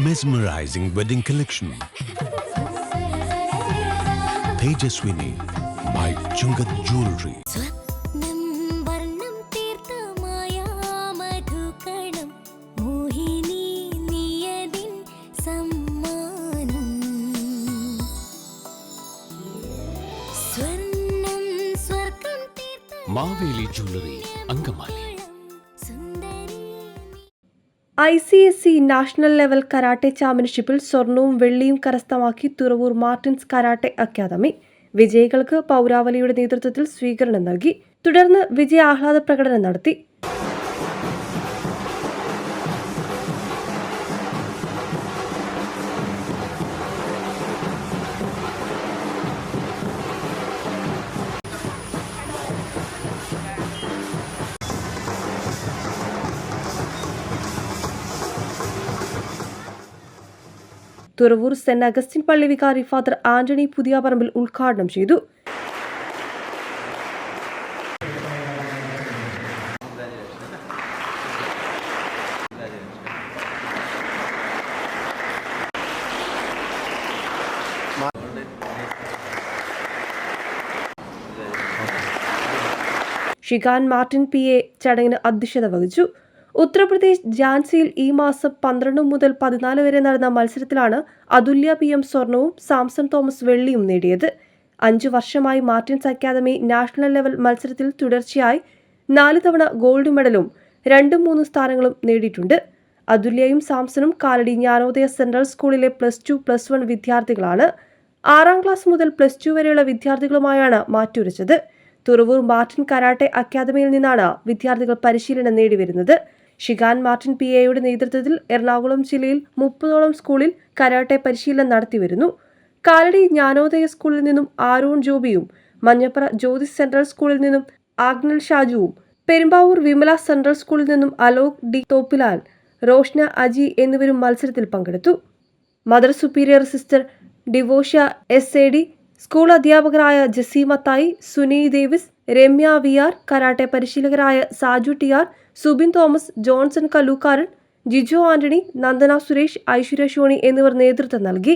mesmerizing wedding collection. Tejaswini by Chungat Jewelry. Maveli jewellery Angamaly. ICSE national level karate ചാമ്പ്യൻഷിപ്പിൽ സ്വർണവും വെള്ളിയും കരസ്ഥമാക്കി തുറവൂർ മാർട്ടിൻസ് കരാട്ടെ അക്കാദമി. വിജയികൾക്ക് പൗരാവലിയുടെ നേതൃത്വത്തിൽ സ്വീകരണം നൽകി. തുടർന്ന് വിജയ ആഹ്ലാദ പ്രകടനം നടത്തി. തുറവൂർ സെന്റ് അഗസ്റ്റിൻ പള്ളി വികാരി ഫാദർ ആന്റണി പുതിയപറമ്പിൽ ഉദ്ഘാടനം ചെയ്തു. ഷിഗാൻ മാർട്ടിൻ PA ചടങ്ങിന് അധ്യക്ഷത വഹിച്ചു. ഉത്തർപ്രദേശ് ഝാൻസിയിൽ ഈ മാസം 12 മുതൽ 14 വരെ നടന്ന മത്സരത്തിലാണ് അതുല്യ PM സ്വർണവും സാംസൺ തോമസ് വെള്ളിയും നേടിയത്. 5 വർഷമായി മാർട്ടിൻസ് അക്കാദമി നാഷണൽ ലെവൽ മത്സരത്തിൽ തുടർച്ചയായി 4 തവണ ഗോൾഡ് മെഡലും 2-3 സ്ഥാനങ്ങളും നേടിയിട്ടുണ്ട്. അതുല്യയും സാംസണും കാലടി ജ്ഞാനോദയ സെൻട്രൽ സ്കൂളിലെ +2+1 വിദ്യാർത്ഥികളാണ്. 6ാം ക്ലാസ് മുതൽ +2 വരെയുള്ള വിദ്യാർത്ഥികളുമായാണ് മാറ്റുരച്ചത്. തുറവൂർ മാർട്ടിൻ കരാട്ടെ അക്കാദമിയിൽ നിന്നാണ് വിദ്യാർത്ഥികൾ പരിശീലനം നേടിവരുന്നത്. ഷിഗാൻ മാർട്ടിൻ PAയുടെ നേതൃത്വത്തിൽ എറണാകുളം ജില്ലയിൽ 30ഓളം സ്കൂളിൽ കരാട്ടെ പരിശീലനം നടത്തിവരുന്നു. കാലടി ജ്ഞാനോദയ സ്കൂളിൽ നിന്നും ആരോൺ ജോബിയും, മഞ്ഞപ്പുറ ജ്യോതി സെൻട്രൽ സ്കൂളിൽ നിന്നും ആഗ്നൽ ഷാജുവും, പെരുമ്പാവൂർ വിമല സെൻട്രൽ സ്കൂളിൽ നിന്നും അലോക് D തോപ്പിലാൽ, റോഷ്ന അജി എന്നിവരും മത്സരത്തിൽ പങ്കെടുത്തു. Mother superior sister Devotia SAD, school അധ്യാപകരായ ജസി മത്തായി, സുനി ഡേവിസ്, രമ്യ VR, കരാട്ടെ പരിശീലകരായ സാജു TR, സുബിൻ തോമസ്, ജോൺസൺ കല്ലൂക്കാരൻ, ജിജോ ആന്റണി, നന്ദന സുരേഷ്, ഐശ്വര്യ ഷോണി എന്നിവർ നേതൃത്വം നൽകി.